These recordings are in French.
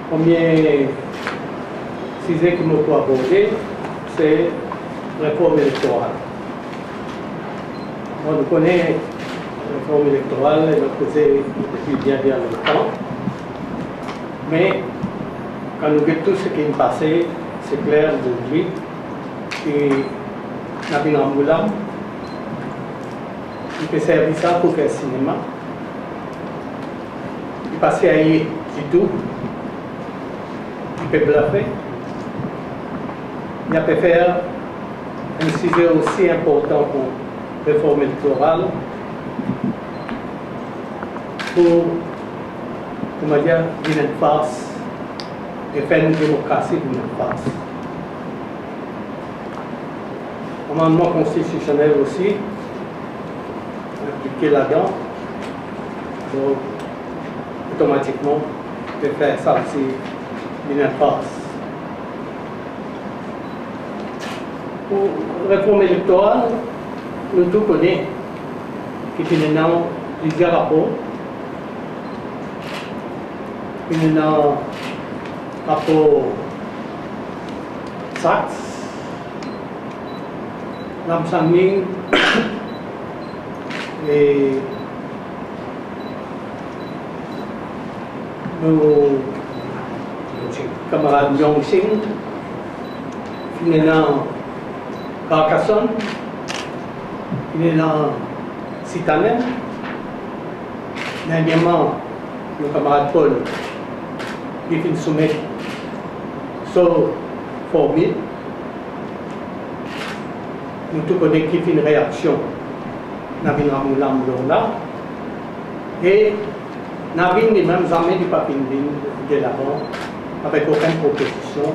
Premier sujet que nous pouvons aborder, c'est la réforme électorale. On connaît la réforme électorale, elle a posé depuis bien longtemps. Mais quand nous regardons tout ce qui est passé, c'est clair aujourd'hui que Nabin Ramgoulam, il peut servir ça pour faire cinéma. Il passe à y du tout. Il peut bluffer. Il peut faire un sujet aussi important pour la réforme électorale pour, comment dire, une farce et faire une démocratie d'une farce. Amendement constitutionnel aussi, appliqué là-dedans, donc automatiquement, on peut faire ça aussi d'une farce. Pour la réforme électorale, nous tous connaissons qu'il y a plusieurs rapports. Il y a un rapport Sachs, Lamsangning et nos camarades Yongxing, il y a Carcassonne, il y a Citanen, dernièrement, le camarade Paul, il finit soumettre sur formule. Nous tous connaissons qui fait une réaction, Nabin Ramgoulam là, et Nabin les mêmes armées du Papindine de l'avant, avec aucune proposition,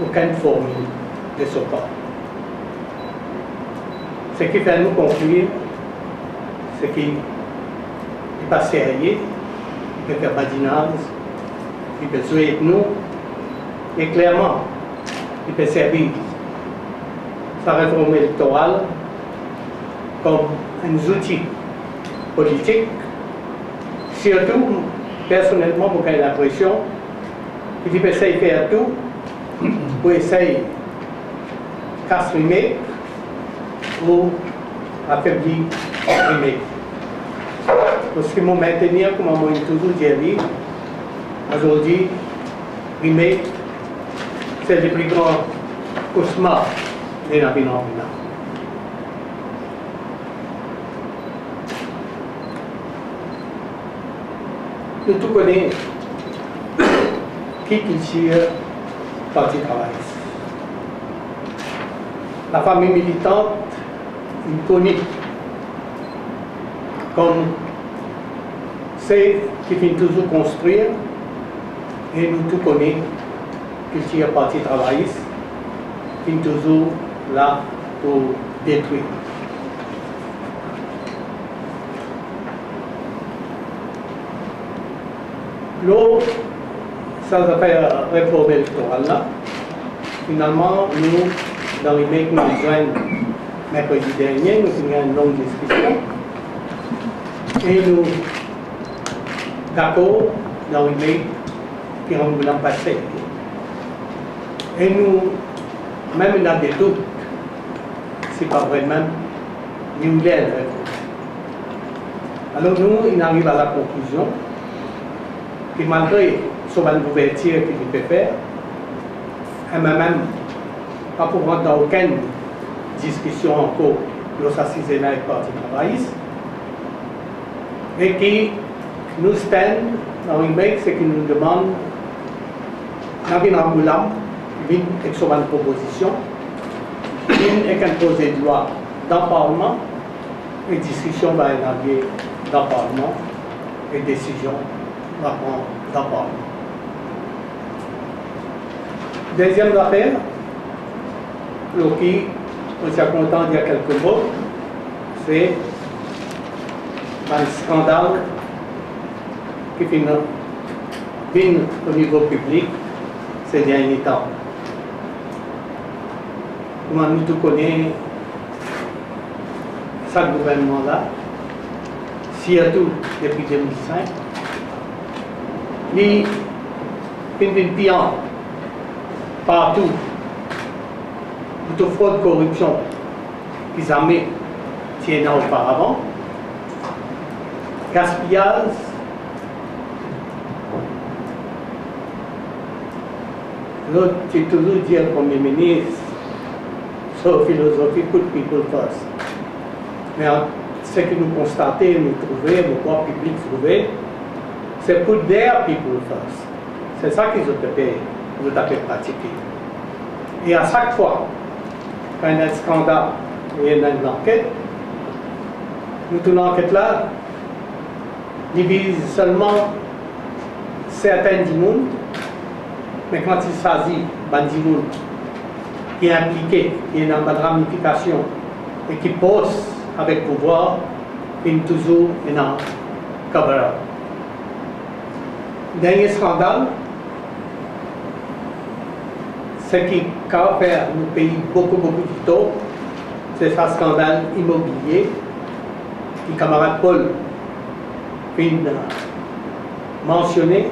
aucune formule de support. Ce qui fait nous conclure, c'est qu'il n'est pas sérieux, il peut faire badinage, il peut jouer avec nous, et clairement, il peut servir sa réforme électorale comme un outil politique. Surtout, personnellement, pour j'ai l'impression qu'il peut essayer de faire tout pour essayer de casser ou affaiblir Remake. Parce que mon maintenir, comme on toujours dit, aujourd'hui, Remake, c'est le plus grand cauchemar de Nabin Ramgoulam. Nous tous connaissons qui tire Parti travailliste. La famille militante, il connaît comme c'est qui finit toujours construire, et nous tous connaissons qu'il tire Parti travailliste, qui est toujours là pour détruire. L'autre, ça s'appelle réforme électorale là. Finalement, nous, dans les mecs, nous rejoignons mercredi dernier, nous avons une longue discussion. Et nous, d'accord, dans les mecs, qui ont voulu passer. Et nous, même il y a des doutes, c'est pas vraiment, nous l'aide. Alors nous, il arrive à la conclusion que malgré son ouverture qu'il peut faire, et même pas pour rentrer dans aucune discussion encore dans assises là avec le Parti travailliste, et qui nous stand dans une mec, c'est qu'il nous demande Nabin Ramgoulam vient avec son proposition, vient avec un projet de loi dans le Parlement, et discussion va aller dans le Parlement, et décision va prendre dans le Parlement. Deuxième affaire, qui, on s'est content de dire quelques mots, c'est un scandale qui vient au niveau public ces derniers temps. Comment nous tous connaissons ce gouvernement-là, surtout depuis 2005, une piante partout, de fraude, corruption, qu'ils avaient tiennent auparavant, gaspillage, l'autre, j'ai toujours dit au Premier ministre, sur philosophie, put people first. Mais ce que nous constatons, nous trouvons, le pouvoir public trouvé, c'est put their people first. C'est ça qu'ils ont pratiqué. Et à chaque fois, quand il y a un scandale, il y a une enquête, nous toute l'enquête-là, il vise seulement certains du monde, mais quand il s'agit du monde qui est impliqué, qui est dans une ramification et qui pose avec pouvoir, il est toujours un cover-up. Dernier scandale, ce qui a fait nous payer beaucoup de taux, c'est ce scandale immobilier. Le camarade Paul vient mentionné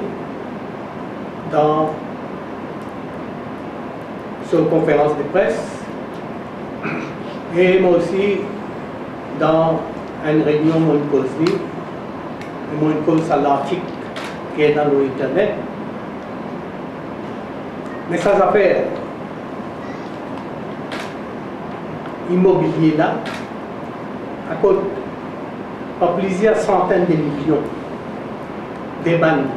dans sa conférence de presse et moi aussi dans une réunion mon cause à l'article qui est dans l'internet. Mais ces affaires immobilières là, à cause de plusieurs centaines de millions de banques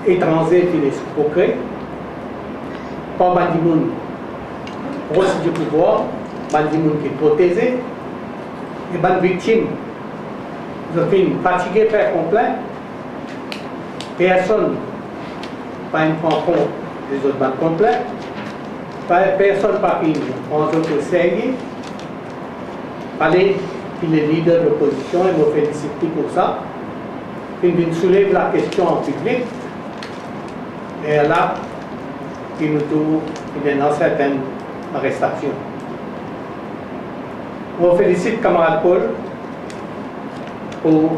étrangers qui les escroqueraient, pas des gens proches du pouvoir, des gens qui sont protégés, et des victimes, ils sont fatigués, faire complaint, personne pas une prend compte des autres banques complètes, personne pas qui prend autres sérieux, allez, puis les leaders de l'opposition, et me félicite pour ça, ils soulèvent la question en public, et là, il nous trouve dans certaines arrestations. On félicite camarade Paul pour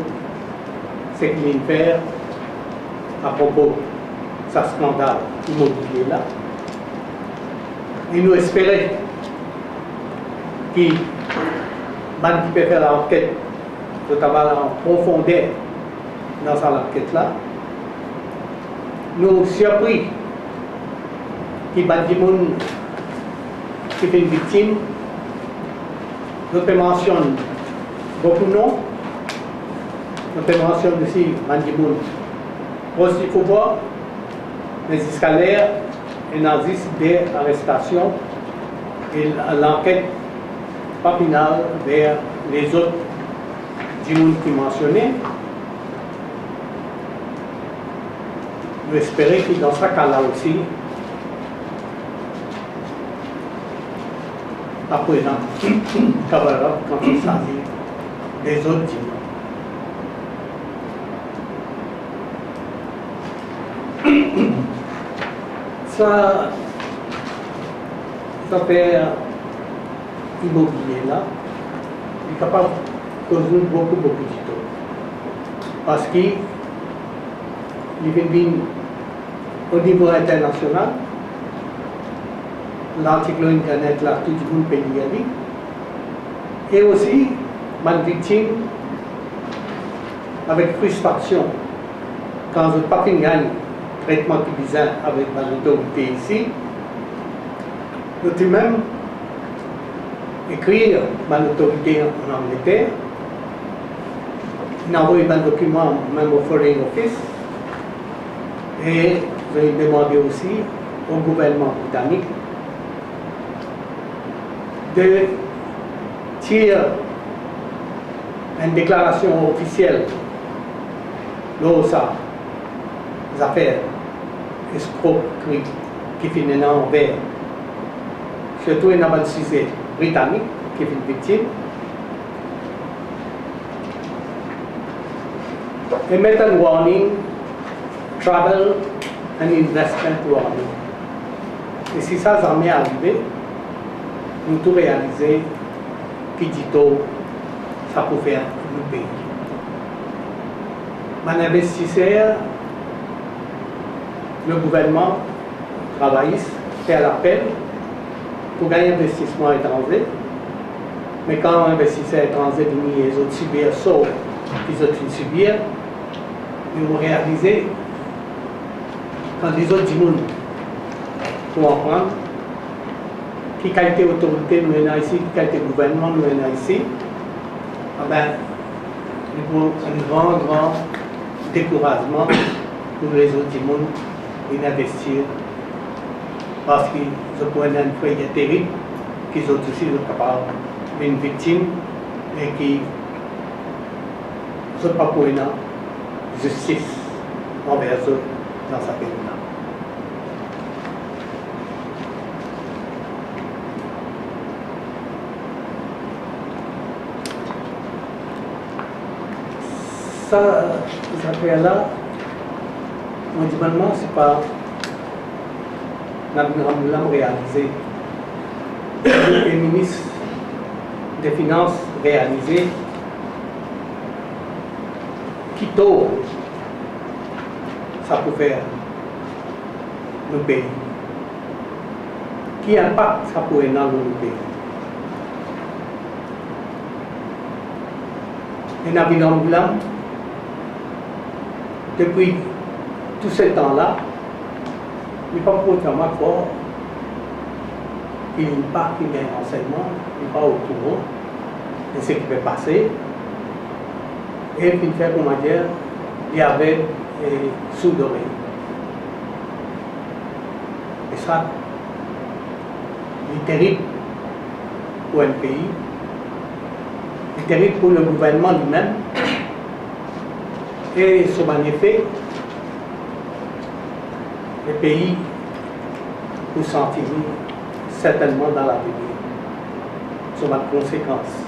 ce qu'il vient de faire à propos de ce scandale immobilier là. Et nous espérons qu'il peut faire l'enquête notamment en profondeur dans cette enquête là. Nous surpris qu'il y a des gens qui sont victimes. Nous mentionnons beaucoup de noms. Nous mentionnons aussi des gens proches du pouvoir, les escalaires, et nazis des arrestations et l'enquête pas finale vers les autres du monde qui mentionnaient. Nous espérons que dans ce cas-là aussi, après dans cover-up quand il s'agit des autres du monde. Ça fait immobilier là, il est capable de causer beaucoup de temps. Parce qu'il vient au niveau international, l'article internet là, tout le monde peut y aller. Et aussi, ma victime, avec frustration, quand je n'ai pas gagné traitement qui bizarre avec l'autorité ici, je peux même écrire l'autorité en Angleterre, envoyer un document même au Foreign Office, et je vais demander aussi au gouvernement britannique de tirer une déclaration officielle de ça, les affaires escroquerie qui finissent en vert, surtout une avancée britannique qui est une victime, et mettre un warning, travel and investment warning. Et si ça m'est arrivé, nous tout réaliser qui dit ça peut faire le pays. Mon investisseur le gouvernement travaille, fait l'appel pour gagner investissement étranger. Mais quand l'investisseur étranger vient, les autres subir ça, les autres subir, ils vont réaliser quand les autres disent pour apprendre qui qualité autorité nous avons ici, qui qualité gouvernement nous avons ici, eh ben, il faut un grand découragement pour les autres gens d'investir parce qu'ils ont un foyer terrible, qu'ils ont aussi capables d'une victime et qui ne sont pas pour une justice envers eux dans sa pays-là. Ça, ces affaires-là, mon demandement, c'est pas l'homme réalisé. Le ministre des Finances réalisé qui tôt ça peut faire nos pays. Qui impact ça peut avoir dans nos pays. Et dans depuis tout ce temps-là, il n'est pas pour autrement fort. Il n'est pas qu'il y a un renseignement, il n'est pas au courant de ce qui peut passer. Et puis, fait comment dire, il y avait sous doré. Et ça, c'est terrible pour un pays, c'est terrible pour le gouvernement lui-même. Et sur un effet, le pays peut s'en tenir certainement dans l'avenir, sur la conséquence.